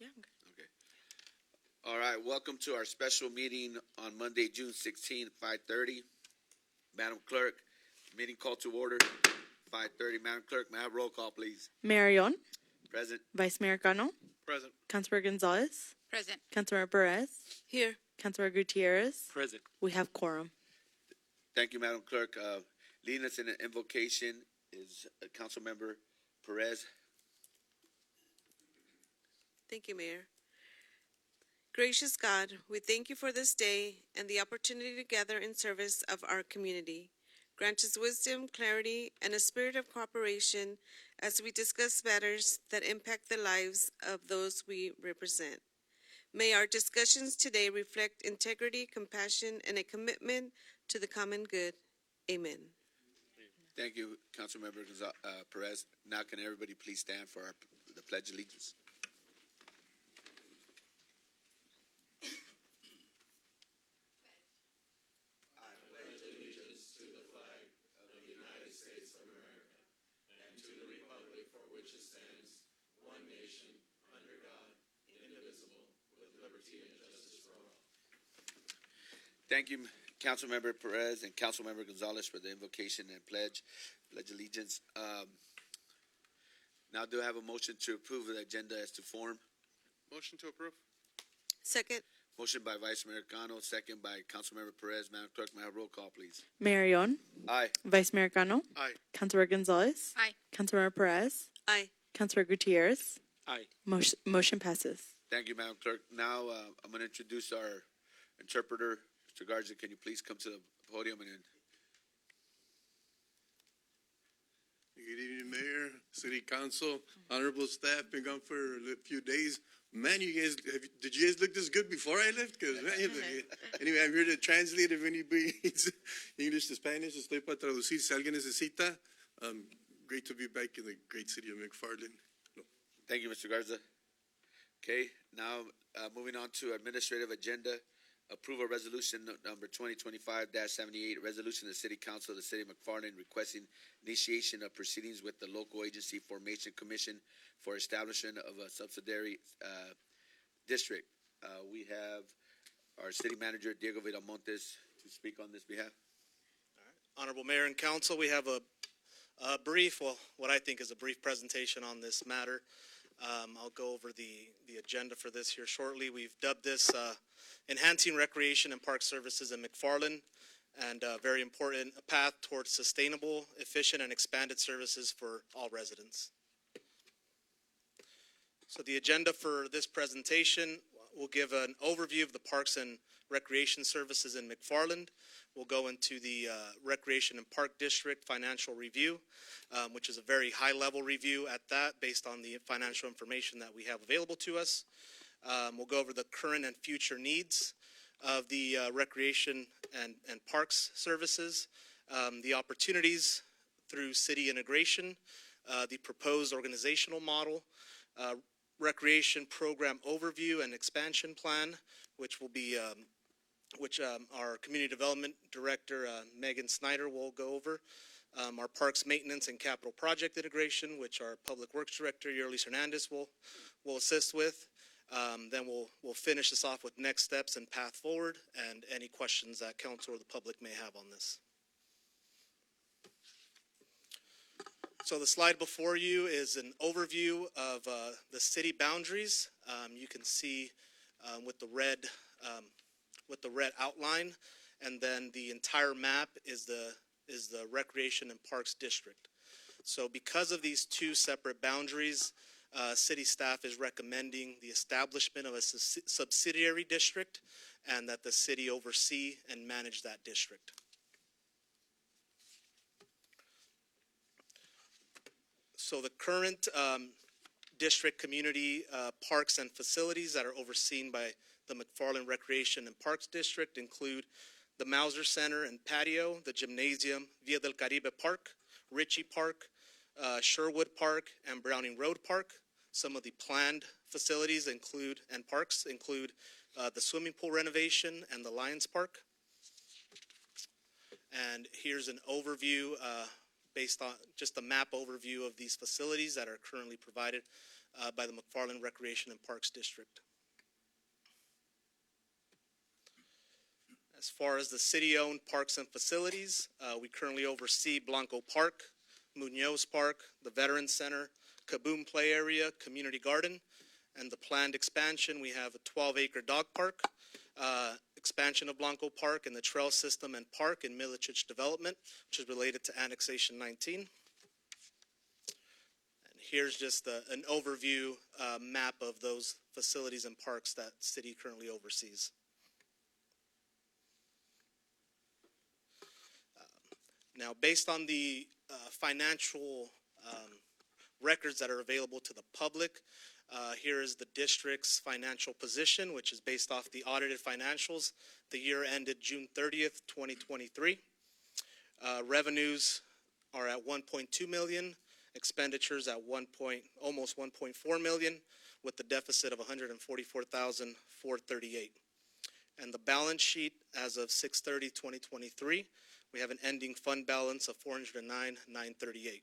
Yeah, I'm good. Okay. All right, welcome to our special meeting on Monday, June 16, 5:30. Madam Clerk, meeting call to order, 5:30. Madam Clerk, may I have roll call, please? Mayor Yon, Present. Vice Mayor Cano, Present. Councilor Gonzalez, Present. Councilor Perez, Here. Councilor Gutierrez. Present. We have quorum. Thank you, Madam Clerk. Leading us in an invocation is Councilmember Perez. Thank you, Mayor. Gracious God, we thank you for this day and the opportunity to gather in service of our community. Grant us wisdom, clarity, and a spirit of cooperation as we discuss matters that impact the lives of those we represent. May our discussions today reflect integrity, compassion, and a commitment to the common good. Amen. Thank you, Councilmember Perez. Now, can everybody please stand for the Pledge of Allegiance? Thank you, Councilmember Perez and Councilmember Gonzalez, for the invocation and pledge allegiance. Now, do I have a motion to approve the agenda as to form? Motion to approve. Second. Motion by Vice Mayor Cano, second by Councilmember Perez. Madam Clerk, may I have roll call, please? Mayor Yon, Aye. Vice Mayor Cano, Aye. Councilor Gonzalez, Aye. Councilor Perez, Aye. Councilor Gutierrez. Aye. Motion passes. Thank you, Madam Clerk. Now, I'm going to introduce our interpreter. Mr. Garza, can you please come to the podium and Good evening, Mayor, City Council, honorable staff. Been gone for a few days. Man, you guys, did you guys look this good before I left? Because man, you look good. Anyway, I'm here to translate if anybody needs English to Spanish. Estoy para traducir si alguien necesita. Great to be back in the great city of McFarland. No. thank you, Mr. Garza. Okay, now moving on to administrative agenda. Approve a resolution number 2025-78, resolution of the City Council of the City of McFarland requesting initiation of proceedings with the Local Agency Formation Commission for establishment of a subsidiary district. We have our City Manager, Diego Villamontes, to speak on this behalf. Honorable Mayor and Council, we have a brief, what I think is a brief presentation on this matter. I'll go over the agenda for this here shortly. We've dubbed this Enhancing Recreation and Park Services in McFarland, and a very important path towards sustainable, efficient, and expanded services for all residents. So the agenda for this presentation will give an overview of the Parks and Recreation Services in McFarland. We'll go into the Recreation and Park District Financial Review, which is a very high-level review at that, based on the financial information that we have available to us. We'll go over the current and future needs of the Recreation and Parks Services, the opportunities through city integration, the proposed organizational model, Recreation Program Overview and Expansion Plan, which will be our Community Development Director, Megan Snyder, will go over. Our Parks Maintenance and Capital Project Integration, which our Public Works Director, Yerlis Hernandez, will assist with. Then we'll finish this off with next steps and path forward, and any questions that council or the public may have on this. So the slide before you is an overview of the city boundaries. You can see with the red outline, and then the entire map is the Recreation and Parks District. So because of these two separate boundaries, city staff is recommending the establishment of a subsidiary district, and that the city oversee and manage that district. So the current district community parks and facilities that are overseen by the McFarland Recreation and Parks District include the Mauser Center and Patio, the Gymnasium, Via del Caribe Park, Ritchie Park, Sherwood Park, and Browning Road Park. Some of the planned facilities and parks include the swimming pool renovation and the Lions Park. And here's an overview based on just a map overview of these facilities that are currently provided by the McFarland Recreation and Parks District. As far as the city-owned parks and facilities, we currently oversee Blanco Park, Munoz Park, the Veterans Center, Kaboom Play Area, Community Garden, and the planned expansion. We have a 12-acre dog park, expansion of Blanco Park, and the trail system and park in Milicic Development, which is related to Annexation 19. And here's just an overview map of those facilities and parks that city currently oversees. Now, based on the financial records that are available to the public, here is the district's financial position, which is based off the audited financials. The year ended June 30th, 2023. Revenues are at $1.2 million, expenditures at almost $1.4 million, with the deficit of $144,438. And the balance sheet as of 6/30/2023, we have an ending fund balance of $409,938.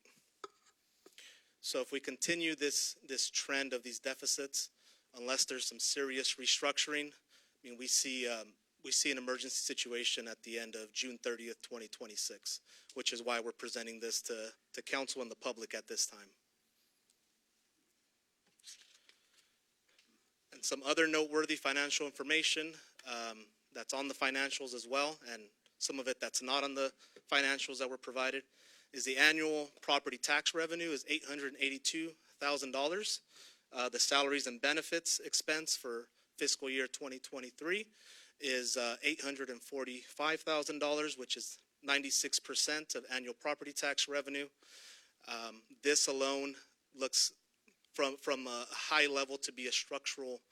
So if we continue this trend of these deficits, unless there's some serious restructuring, I mean, we see an emergency situation at the end of June 30th, 2026, which is why we're presenting this to council and the public at this time. And some other noteworthy financial information that's on the financials as well, and some of it that's not on the financials that were provided, is the annual property tax revenue is $882,000. The salaries and benefits expense for fiscal year 2023 is $845,000, which is 96% of annual property tax revenue. This alone looks from a high level to be a structural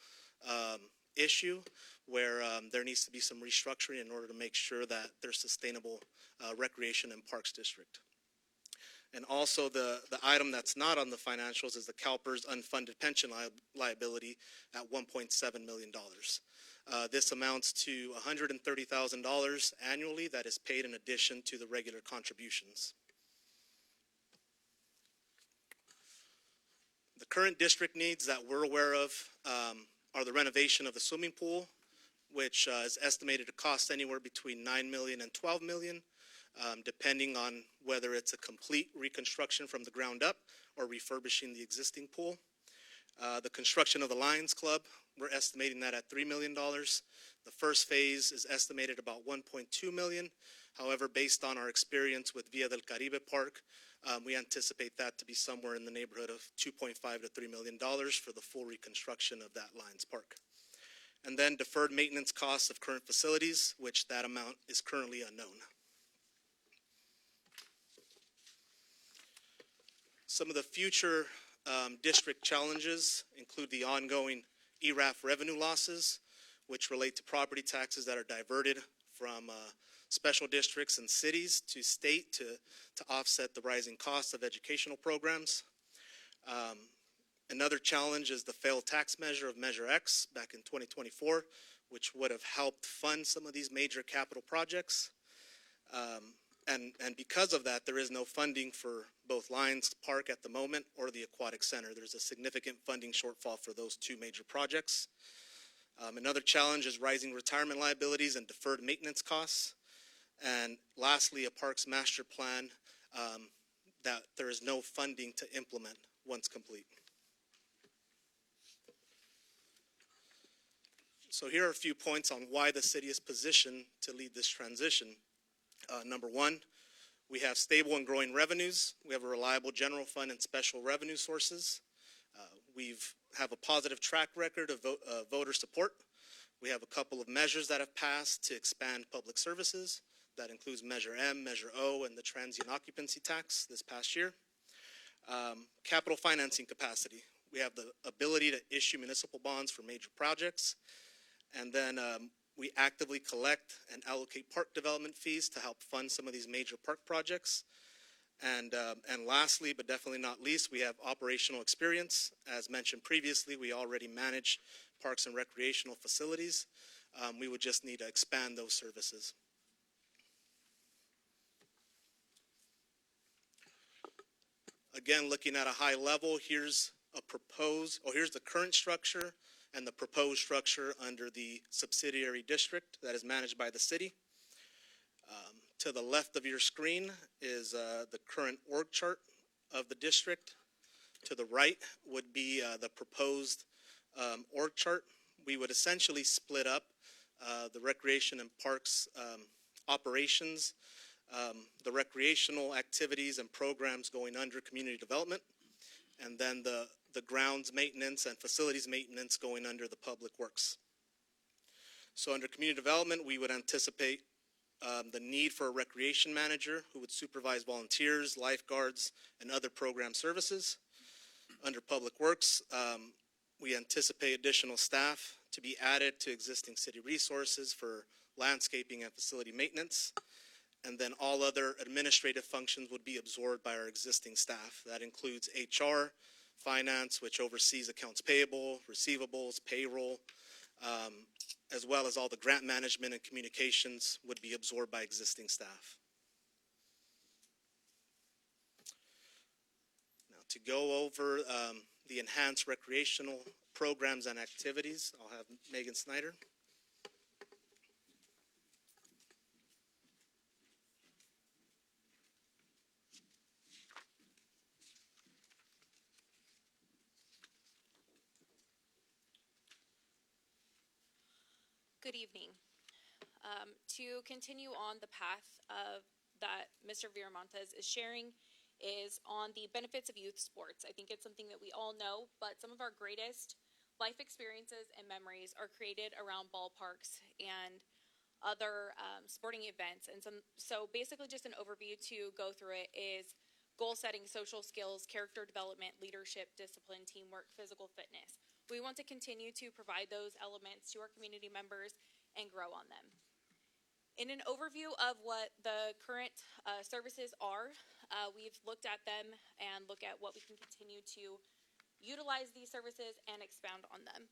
issue where there needs to be some restructuring in order to make sure that there's sustainable recreation and parks district. And also the item that's not on the financials is the CalPERS unfunded pension liability at $1.7 million. This amounts to $130,000 annually that is paid in addition to the regular contributions. The current district needs that we're aware of are the renovation of the swimming pool, which is estimated to cost anywhere between $9 million and $12 million, depending on whether it's a complete reconstruction from the ground up or refurbishing the existing pool. The construction of the Lions Club, we're estimating that at $3 million. The first phase is estimated about $1.2 million. However, based on our experience with Villa del Caribe Park, we anticipate that to be somewhere in the neighborhood of $2.5 to $3 million for the full reconstruction of that Lions Park. And then deferred maintenance costs of current facilities, which that amount is currently unknown. Some of the future district challenges include the ongoing ERAF revenue losses, which relate to property taxes that are diverted from special districts and cities to state to offset the rising costs of educational programs. Another challenge is the failed tax measure of Measure X back in 2024, which would have helped fund some of these major capital projects. And because of that, there is no funding for both Lions Park at the moment or the Aquatic Center. There's a significant funding shortfall for those two major projects. Another challenge is rising retirement liabilities and deferred maintenance costs. And lastly, a parks master plan that there is no funding to implement once complete. So here are a few points on why the city is positioned to lead this transition. Number one, we have stable and growing revenues. We have a reliable general fund and special revenue sources. We have a positive track record of voter support. We have a couple of measures that have passed to expand public services. That includes Measure M, Measure O, and the transient occupancy tax this past year. Capital financing capacity. We have the ability to issue municipal bonds for major projects. And then we actively collect and allocate park development fees to help fund some of these major park projects. And lastly, but definitely not least, we have operational experience. As mentioned previously, we already manage parks and recreational facilities. We would just need to expand those services. Again, looking at a high level, here's the current structure and the proposed structure under the subsidiary district that is managed by the city. To the left of your screen is the current org chart of the district. To the right would be the proposed org chart. We would essentially split up the recreation and parks operations, the recreational activities and programs going under community development, and then the grounds maintenance and facilities maintenance going under the public works. So under community development, we would anticipate the need for a recreation manager who would supervise volunteers, lifeguards, and other program services. Under public works, we anticipate additional staff to be added to existing city resources for landscaping and facility maintenance. And then all other administrative functions would be absorbed by our existing staff. That includes HR, finance, which oversees accounts payable, receivables, payroll, as well as all the grant management and communications would be absorbed by existing staff. Now, to go over the enhanced recreational programs and activities, I'll have Megan Snyder. Good evening. To continue on the path that Mr. Viramontes is sharing is on the benefits of youth sports. I think it's something that we all know, but some of our greatest life experiences and memories are created around ballparks and other sporting events. And so basically just an overview to go through it is goal setting, social skills, character development, leadership, discipline, teamwork, physical fitness. We want to continue to provide those elements to our community members and grow on them. In an overview of what the current services are, we've looked at them and look at what we can continue to utilize these services and expound on them.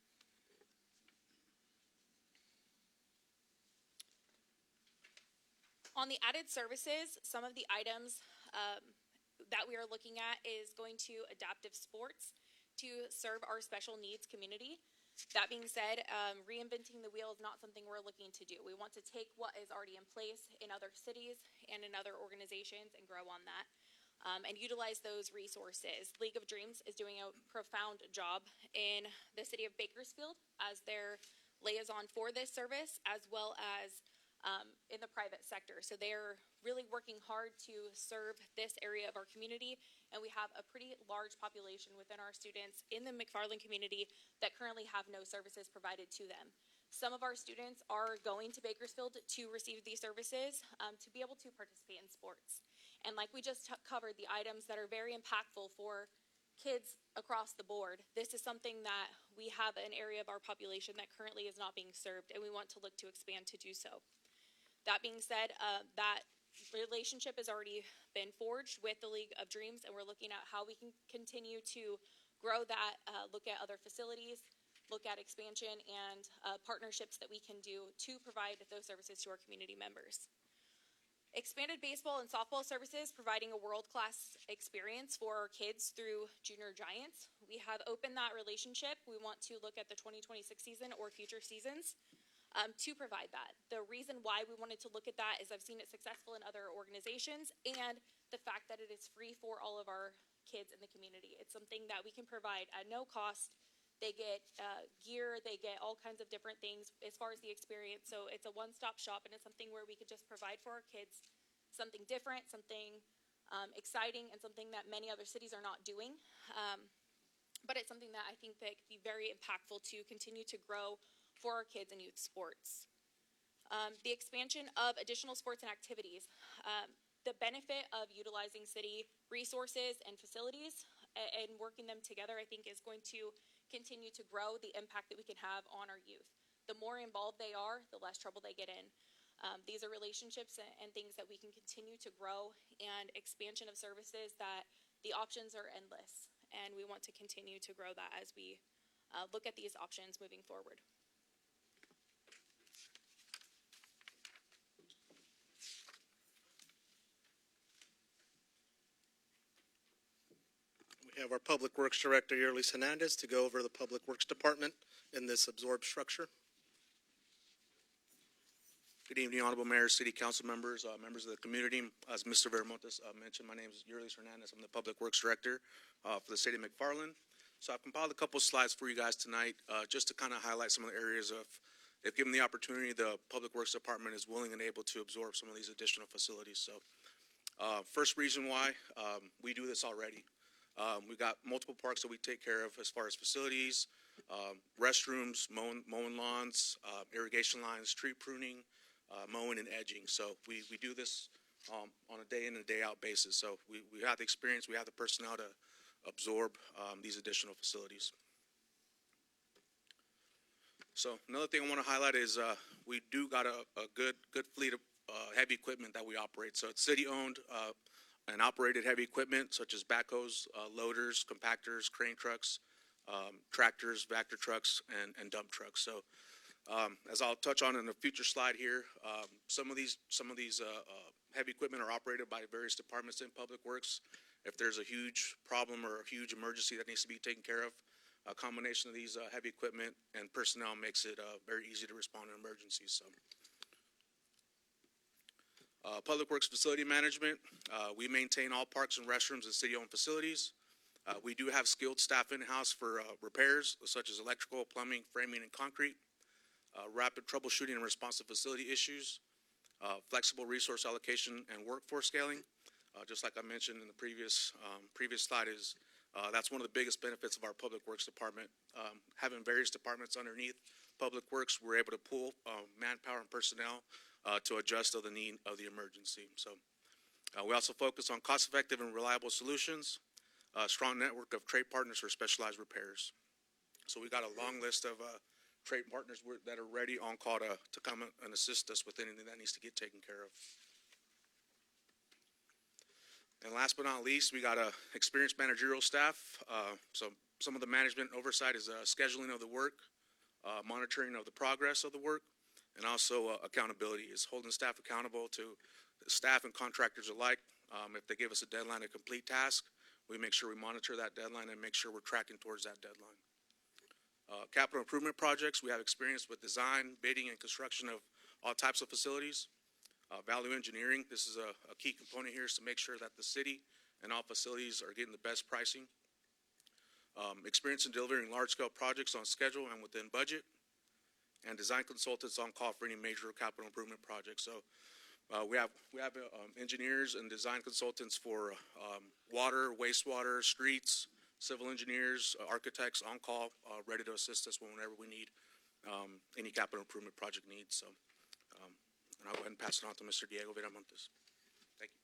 On the added services, some of the items that we are looking at is going to adaptive sports to serve our special needs community. That being said, reinventing the wheel is not something we're looking to do. We want to take what is already in place in other cities and in other organizations and grow on that and utilize those resources. League of Dreams is doing a profound job in the city of Bakersfield as their liaison for this service, as well as in the private sector. So they're really working hard to serve this area of our community, and we have a pretty large population within our students in the McFarland community that currently have no services provided to them. Some of our students are going to Bakersfield to receive these services to be able to participate in sports. And like we just covered, the items that are very impactful for kids across the board, this is something that we have an area of our population that currently is not being served, and we want to look to expand to do so. That being said, that relationship has already been forged with the League of Dreams, and we're looking at how we can continue to grow that, look at other facilities, look at expansion and partnerships that we can do to provide those services to our community members. Expanded baseball and softball services, providing a world-class experience for our kids through Junior Giants. We have opened that relationship. We want to look at the 2026 season or future seasons to provide that. The reason why we wanted to look at that is I've seen it successful in other organizations, and the fact that it is free for all of our kids in the community. It's something that we can provide at no cost. They get gear, they get all kinds of different things as far as the experience. So it's a one-stop shop, and it's something where we could just provide for our kids something different, something exciting, and something that many other cities are not doing. But it's something that I think that could be very impactful to continue to grow for our kids and youth sports. The expansion of additional sports and activities. The benefit of utilizing city resources and facilities and working them together, I think, is going to continue to grow the impact that we can have on our youth. The more involved they are, the less trouble they get in. These are relationships and things that we can continue to grow, and expansion of services that the options are endless. And we want to continue to grow that as we look at these options moving forward. We have our Public Works Director, Yerlis Hernandez, to go over the Public Works Department in this absorbed structure. Good evening, Honorable Mayor, City Council members, members of the community. As Mr. Veramontes mentioned, my name is Yerlis Hernandez. I'm the Public Works Director for the City of McFarland. So I've compiled a couple of slides for you guys tonight just to kind of highlight some of the areas of, if given the opportunity, the Public Works Department is willing and able to absorb some of these additional facilities. So first reason why, we do this already. We've got multiple parks that we take care of as far as facilities, restrooms, mowing lawns, irrigation lines, tree pruning, mowing and edging. So we do this on a day in and day out basis. So we have the experience, we have the personnel to absorb these additional facilities. So another thing I want to highlight is we do got a good fleet of heavy equipment that we operate. So it's city-owned and operated heavy equipment such as backhoes, loaders, compactors, crane trucks, tractors, vector trucks, and dump trucks. So as I'll touch on in a future slide here, some of these heavy equipment are operated by various departments in Public Works. If there's a huge problem or a huge emergency that needs to be taken care of, a combination of these heavy equipment and personnel makes it very easy to respond to emergencies. So, Public Works Facility Management, we maintain all parks and restrooms and city-owned facilities. We do have skilled staff in-house for repairs such as electrical, plumbing, framing, and concrete, rapid troubleshooting and response to facility issues, flexible resource allocation and workforce scaling. Just like I mentioned in the previous slide, that's one of the biggest benefits of our Public Works Department. Having various departments underneath Public Works, we're able to pool manpower and personnel to adjust to the need of the emergency. So we also focus on cost-effective and reliable solutions, a strong network of trade partners for specialized repairs. So we got a long list of trade partners that are ready on call to come and assist us with anything that needs to get taken care of. And last but not least, we got a experienced managerial staff. So some of the management oversight is scheduling of the work, monitoring of the progress of the work, and also accountability is holding staff accountable to staff and contractors alike. If they give us a deadline to complete task, we make sure we monitor that deadline and make sure we're tracking towards that deadline. Capital improvement projects, we have experience with design, bidding, and construction of all types of facilities. Value engineering, this is a key component here, is to make sure that the city and all facilities are getting the best pricing. Experience in delivering large-scale projects on schedule and within budget, and design consultants on call for any major capital improvement projects. So we have engineers and design consultants for water, wastewater, streets, civil engineers, architects on call, ready to assist us whenever we need any capital improvement project needs. So. And I'll go ahead and pass it on to Mr. Diego Veramontes. Thank you.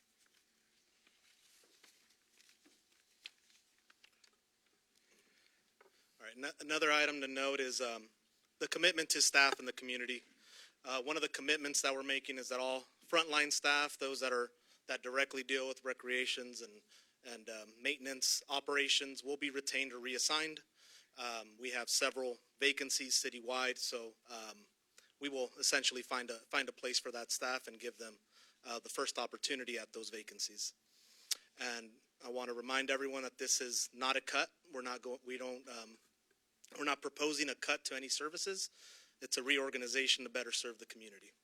All right, another item to note is the commitment to staff in the community. One of the commitments that we're making is that all frontline staff, those that directly deal with recreations and maintenance operations, will be retained or reassigned. We have several vacancies citywide, so we will essentially find a place for that staff and give them the first opportunity at those vacancies. And I want to remind everyone that this is not a cut. We're not proposing a cut to any services. It's a reorganization to better serve the community.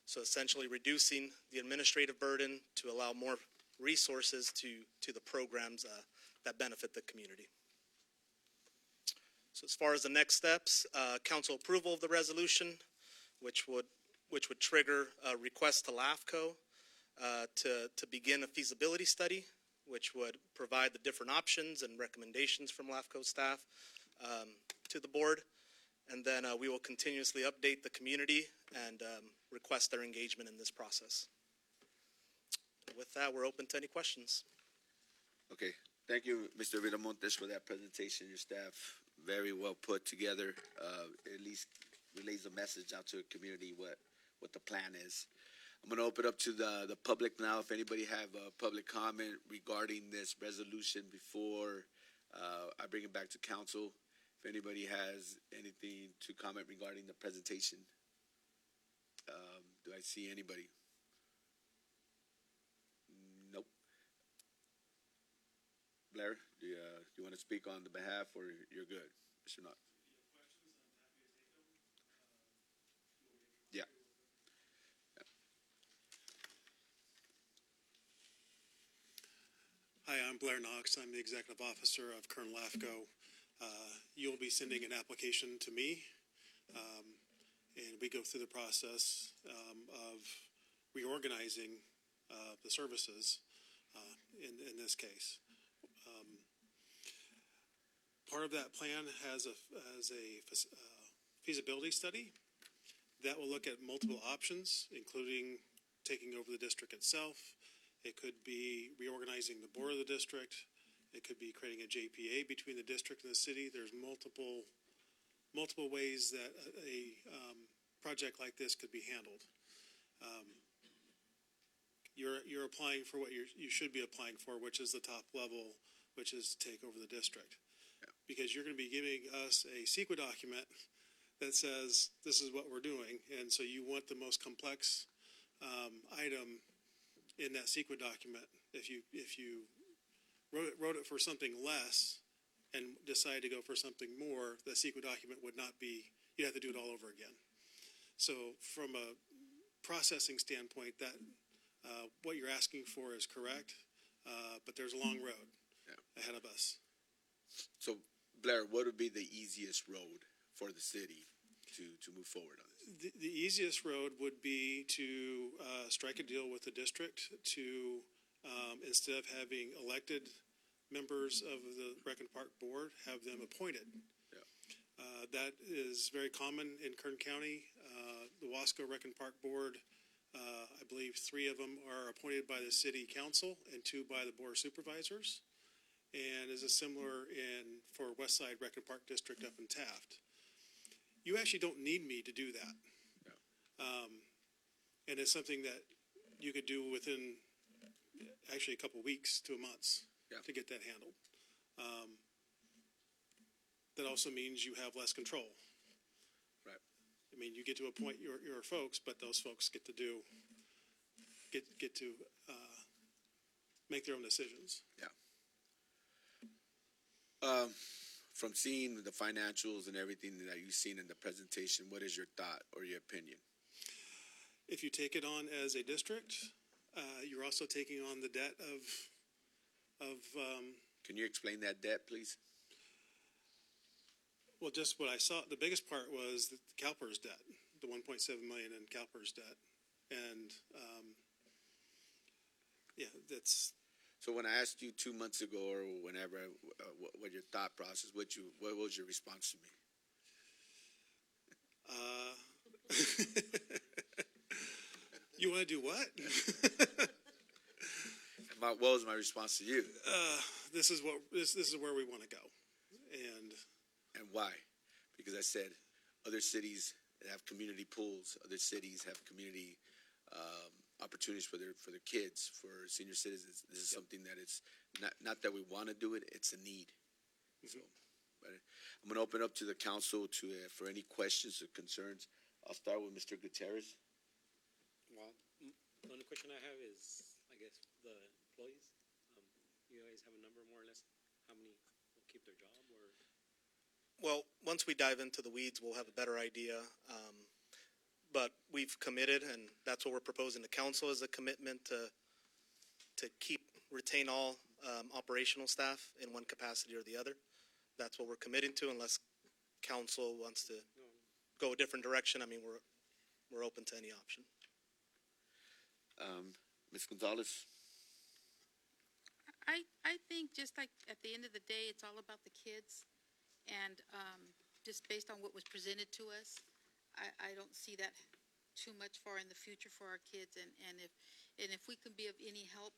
So essentially reducing the administrative burden to allow more resources to the programs that benefit the community. So as far as the next steps, council approval of the resolution, which would trigger a request to LAFCO to begin a feasibility study, which would provide the different options and recommendations from LAFCO staff to the board. And then we will continuously update the community and request their engagement in this process. With that, we're open to any questions. Okay, thank you, Mr. Veramontes, for that presentation. Your staff very well put together. At least relays the message out to the community what the plan is. I'm going to open up to the public now. If anybody have a public comment regarding this resolution before I bring it back to council. If anybody has anything to comment regarding the presentation. Do I see anybody? Nope. Blair, do you want to speak on the behalf, or you're good? Mr. Knott? Yeah. Hi, I'm Blair Knox. I'm the executive officer of Kern LAFCO. You'll be sending an application to me, and we go through the process of reorganizing the services in this case. Part of that plan has a feasibility study that will look at multiple options, including taking over the district itself. It could be reorganizing the board of the district. It could be creating a JPA between the district and the city. There's multiple ways that a project like this could be handled. You're applying for what you should be applying for, which is the top level, which is to take over the district. Because you're going to be giving us a CEQA document that says this is what we're doing, and so you want the most complex item in that CEQA document. If you wrote it for something less and decide to go for something more, the CEQA document would not be. You'd have to do it all over again. So from a processing standpoint, that what you're asking for is correct, but there's a long road ahead of us. So, Blair, what would be the easiest road for the city to move forward on this? The easiest road would be to strike a deal with the district to, instead of having elected members of the Rec and Park Board, have them appointed. That is very common in Kern County. The Wasco Rec and Park Board, I believe 3 of them are appointed by the city council and 2 by the board of supervisors. And is a similar for Westside Rec and Park District up in Taft. You actually don't need me to do that. And it's something that you could do within actually a couple weeks to months to get that handled. That also means you have less control. Right. I mean, you get to appoint your folks, but those folks get to make their own decisions. Yeah. From seeing the financials and everything that you've seen in the presentation, what is your thought or your opinion? If you take it on as a district, you're also taking on the debt of. Can you explain that debt, please? Well, just what I saw, the biggest part was the CalPERS debt, the $1.7 million in CalPERS debt, and that's. So when I asked you 2 months ago or whenever, what your thought process, what was your response to me? You want to do what? What was my response to you? This is where we want to go, And why? Because I said other cities that have community pools, other cities have community opportunities for their kids, for senior citizens. This is something that it's not that we want to do it; it's a need. So, but I'm going to open up to the council for any questions or concerns. I'll start with Mr. Gutierrez. Well, the only question I have is, I guess, the employees. You guys have a number more or less? How many will keep their job, or? Well, once we dive into the weeds, we'll have a better idea. But we've committed, and that's what we're proposing to council, is a commitment to retain all operational staff in one capacity or the other. That's what we're committing to, unless council wants to go a different direction. I mean, we're open to any option. Ms. Gonzalez. I think just like at the end of the day, it's all about the kids. And just based on what was presented to us, I don't see that too much far in the future for our kids. And if we can be of any help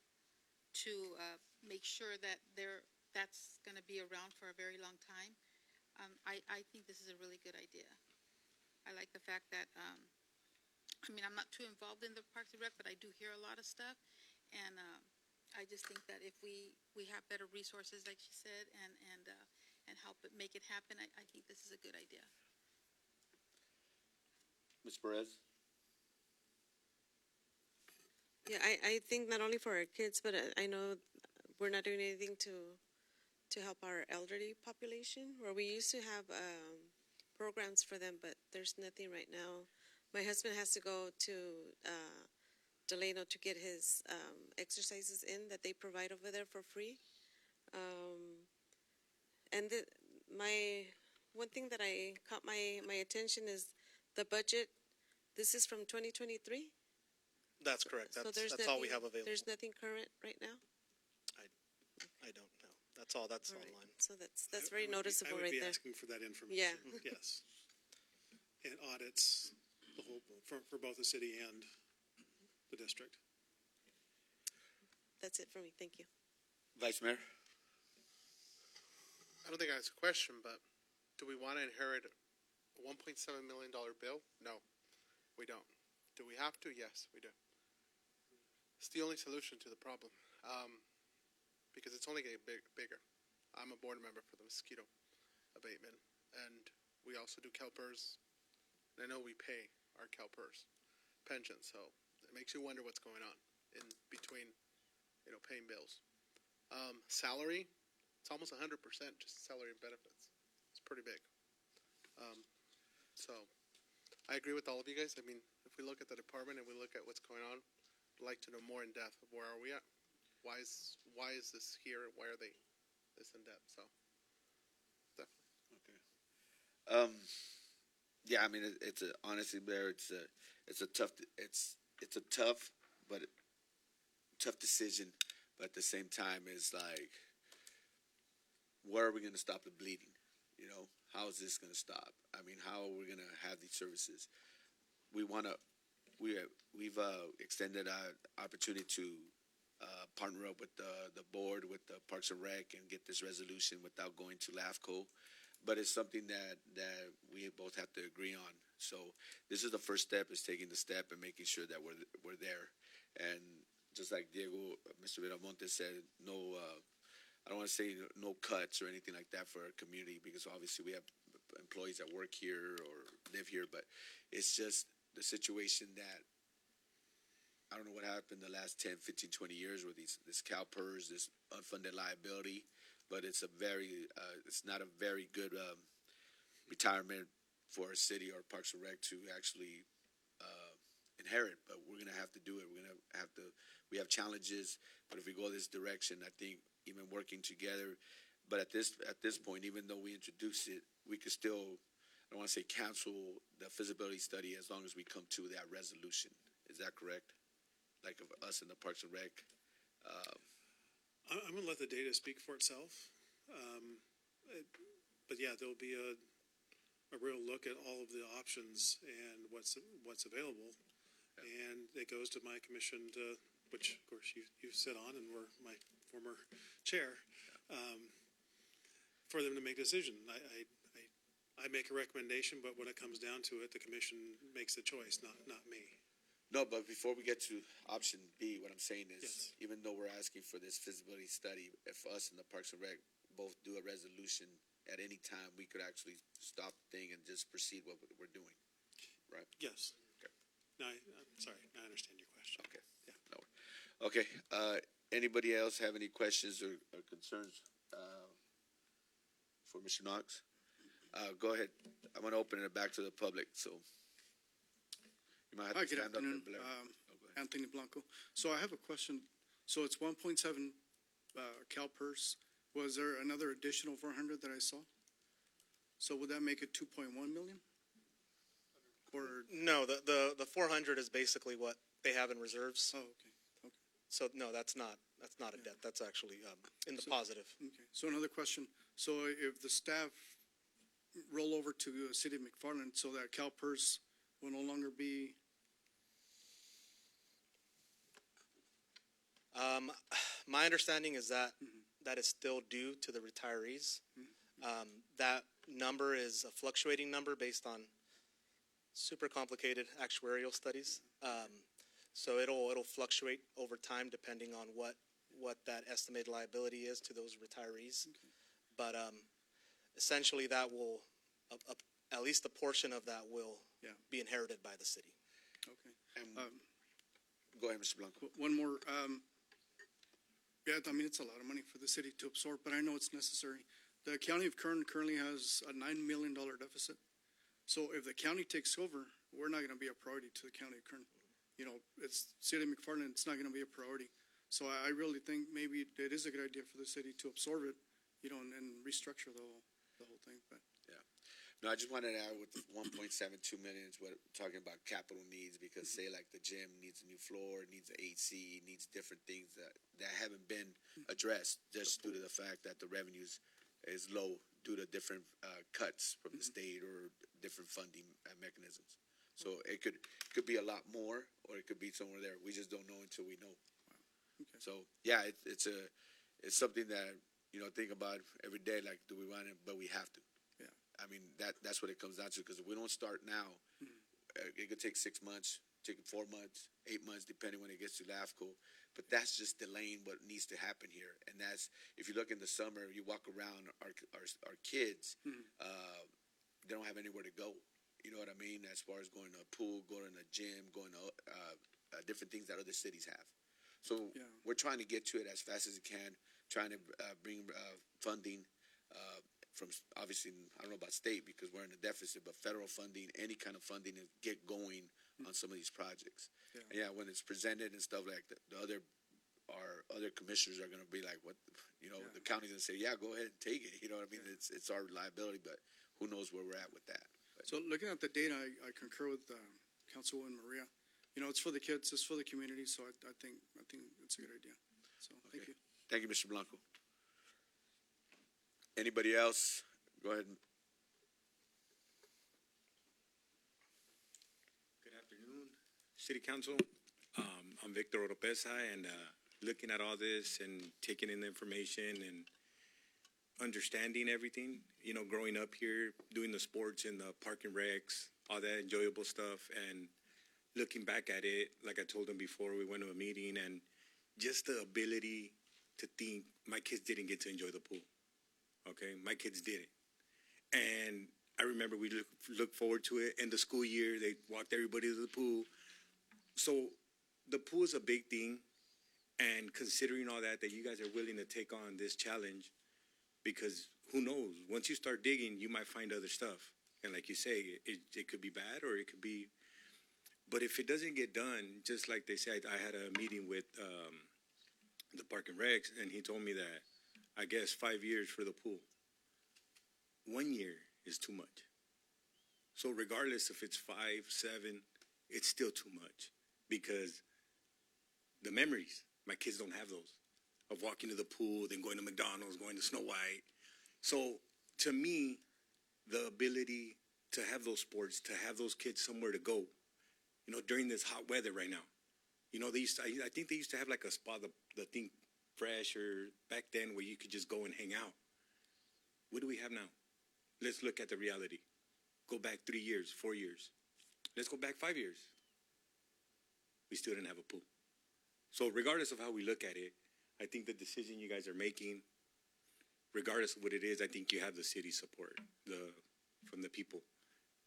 to make sure that that's going to be around for a very long time, I think this is a really good idea. I like the fact that, I'm not too involved in the Parks and Rec, but I do hear a lot of stuff. And I just think that if we have better resources, like she said, and help it make it happen, I think this is a good idea. Ms. Perez. Yeah, I think not only for our kids, but I know we're not doing anything to to help our elderly population, where we used to have programs for them, but there's nothing right now. My husband has to go to Delano to get his exercises in that they provide over there for free. And my one thing that I caught my attention is the budget. This is from 2023. That's correct. So That's all we have available. There's nothing current right now. I don't know. That's all. That's All right. online. So that's very noticeable I would right be there. asking for that information. Yeah. Yes. And audits, the whole, for both the city and the district. That's it for me. Thank you. Vice Mayor? I don't think that's a question, but do we want to inherit a $1.7 million bill? No, we don't. Do we have to? Yes, we do. It's the only solution to the problem, because it's only getting bigger. I'm a board member for the mosquito abatement, and we also do CalPERS. And I know we pay our CalPERS pension, so it makes you wonder what's going on in between, paying bills. Salary, it's almost 100% just salary and benefits. It's pretty big. So I agree with all of you guys. I mean, if we look at the department and we look at what's going on, I'd like to know more in depth of where are we at? Why is this here? Why are they this in depth? So definitely. Yeah, I mean, it's honestly, Blair, it's a tough but tough decision. But at the same time, it's like, where are we going to stop the bleeding? How is this going to stop? I mean, how are we going to have these services? We've extended our opportunity to partner up with the board, with the Parks and Rec, and get this resolution without going to LAFCO. But it's something that we both have to agree on. So this is the first step, is taking the step and making sure that we're there. And just like Diego, Mr. Viramonte said, no, I don't want to say no cuts or anything like that for our community, because obviously we have employees that work here or live here, but it's just the situation that I don't know what happened the last 10, 15, 20 years with this CalPERS, this unfunded liability. But it's it's not a very good retirement for a city or Parks and Rec to actually inherit. But we're gonna have to do it. We have challenges, but if we go this direction, I think even working together. But at this point, even though we introduce it, we could still, I don't want to say cancel the feasibility study as long as we come to that resolution. Is that correct? Like of us in the Parks and Rec. I'm going to let the data speak for itself. But yeah, there'll be a real look at all of the options and what's available. And it goes to my commission, which of course you sit on and were my former chair, for them to make a decision. I make a recommendation, but when it comes down to it, the commission makes the choice, not me. No, but before we get to option B, what I'm saying is, Yes. even though we're asking for this feasibility study, if us and the Parks and Rec both do a resolution at any time, we could actually stop the thing and just proceed what we're doing, right? Yes. Okay. No, I'm sorry. I understand your question. Okay. Yeah. No. Okay. Anybody else have any questions or concerns for Mr. Knox? Go ahead. I'm going to open it back to the public, so you might have Hi, to good stand up. afternoon. Go ahead. Anthony Blanco. So I have a question. So it's 1.7 CalPERS. Was there another additional 400 that I saw? So would that make it 2.1 million? Or, No, the 400 is basically what they have in reserves. oh, okay. So no, that's not a debt. That's actually in the positive. Okay. So another question. So if the staff roll over to the city of McFarland, so that CalPERS will no longer be, My understanding is that that is still due to the retirees. That number is a fluctuating number based on super complicated actuarial studies. So it'll fluctuate over time depending on what that estimated liability is to those retirees. But essentially, that will at least a portion of that will be inherited by the city. okay. And go ahead, Mr. Blanco. One more. Yeah, I mean, it's a lot of money for the city to absorb, but I know it's necessary. The county of Kern currently has a $9 million deficit. So if the county takes over, we're not gonna be a priority to the county of Kern. You know, it's city of McFarland, it's not gonna be a priority. So I really think maybe it is a good idea for the city to absorb it, you know, and restructure the whole thing, but. No, I just wanted to add with the 1.72 million is what we're talking about capital needs, because say like the gym needs a new floor, needs an AC, needs different things that haven't been addressed just due to the fact that the revenues is low due to different cuts from the state or different funding mechanisms. So it could be a lot more, or it could be somewhere there. We just don't know until we know. Okay. So yeah, it's something that, you know, think about every day. Like, do we want it? But we have to. Yeah. I mean, that's what it comes down to. Because if we don't start now, it could take 6 months, take 4 months, 8 months, depending when it gets to LAFCO. But that's just delaying what needs to happen here. And that's, if you look in the summer, you walk around, our kids, they don't have anywhere to go. You know what I mean? As far as going to a pool, going to a gym, going to different things that other cities have. So Yeah. we're trying to get to it as fast as we can, trying to bring funding from, obviously, I don't know about state because we're in a deficit, but federal funding, any kind of funding, to get going on some of these projects. Yeah. And yeah, when it's presented and stuff like that, our other commissioners are going to be like, what, you know, Yeah. the county's going to say, yeah, go ahead and take it. You know what I mean? It's our liability, but who knows where we're at with that. But, So looking at the data, I concur with Councilwoman Maria. You know, it's for the kids, it's for the community, so I think it's a good idea. So, thank Okay. you. Thank you, Mr. Blanco. Anybody else? Go ahead. Good afternoon, City Council. I'm Victor Oropesa, and looking at all this and taking in the information and understanding everything, you know, growing up here, doing the sports in the park and recs, all that enjoyable stuff, and looking back at it, like I told them before, we went to a meeting, and just the ability to think my kids didn't get to enjoy the pool. Okay, my kids didn't. And I remember we look forward to it. In the school year, they walked everybody to the pool. So the pool is a big thing. And considering all that you guys are willing to take on this challenge, because who knows, once you start digging, you might find other stuff. And like you say, it could be bad or it could be, but if it doesn't get done, just like they said, I had a meeting with the Park and Recs, and he told me that, I guess 5 years for the pool. 1 year is too much. So regardless if it's 5, 7, it's still too much, because the memories, my kids don't have those, of walking to the pool, then going to McDonald's, going to Snow White. So to me, the ability to have those sports, to have those kids somewhere to go, you know, during this hot weather right now. You know, I think they used to have like a spa, the thing fresh, or back then where you could just go and hang out. What do we have now? Let's look at the reality. Go back 3 years, 4 years. Let's go back 5 years. We still didn't have a pool. So regardless of how we look at it, I think the decision you guys are making, regardless of what it is, I think you have the city support from the people,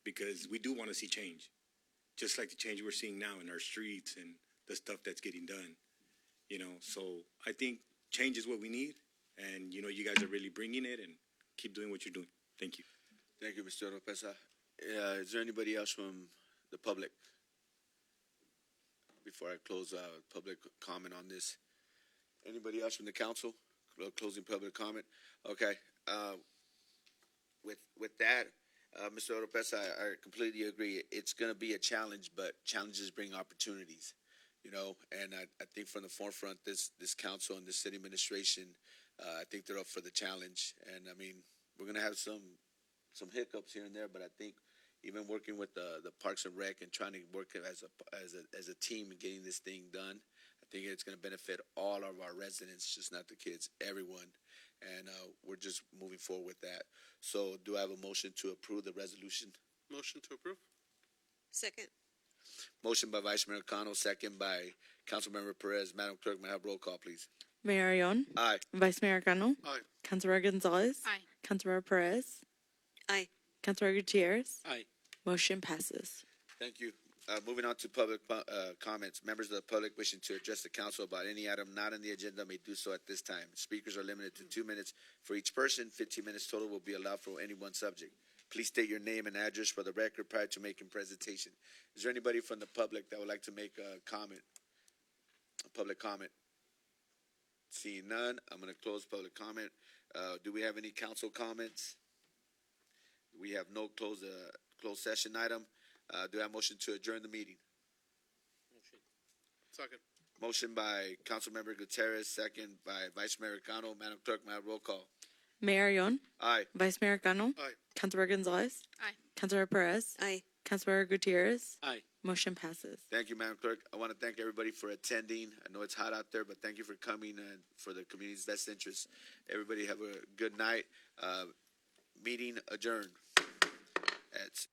because we do want to see change, just like the change we're seeing now in our streets and the stuff that's getting done. You know, so I think change is what we need, and you know, you guys are really bringing it, and keep doing what you're doing. Thank you. Thank you, Mr. Oropesa. Is there anybody else from the public? Before I close public comment on this, anybody else from the council? Closing public comment. Okay. With that, Mr. Oropesa, I completely agree. It's going to be a challenge, but challenges bring opportunities. You know, and I think from the forefront, this council and this city administration, I think they're up for the challenge. And I mean, we're going to have some hiccups here and there, but I think even working with the Parks and Rec and trying to work as a team and getting this thing done, I think it's going to benefit all of our residents, just not the kids, everyone. And we're just moving forward with that. So do I have a motion to approve the resolution? Motion to approve? Second. Motion by Vice Mayor Cano, second by Councilmember Perez. Madam Clerk, may I have roll call, please? Mayor Arion. Aye. Vice Mayor Cano. Aye. Councilor Gonzalez. Aye. Councilor Perez. Aye. Councilor Gutierrez. Aye. Motion passes. Thank you. moving on to public comments. Members of the public wishing to address the council about any item not on the agenda may do so at this time. Speakers are limited to 2 minutes for each person. 15 minutes total will be allowed for any one subject. Please state your name and address for the record prior to making presentation. Is there anybody from the public that would like to make a comment? A public comment? Seeing none, I'm going to close public comment. Do we have any council comments? We have no closed session item. Do I have a motion to adjourn the meeting? Second. Motion by Councilmember Gutierrez, second by Vice Mayor Cano. Madam Clerk, may I have roll call? Mayor Yon, Aye. Vice Mayor Cano, Aye. Councilor Gonzalez, Aye. Councilor Perez, Aye. Councilor Gutierrez. Aye. Motion passes. Thank you, Madam Clerk. I want to thank everybody for attending. I know it's hot out there, but thank you for coming and for the community's best interest. Everybody have a good night. Meeting adjourned at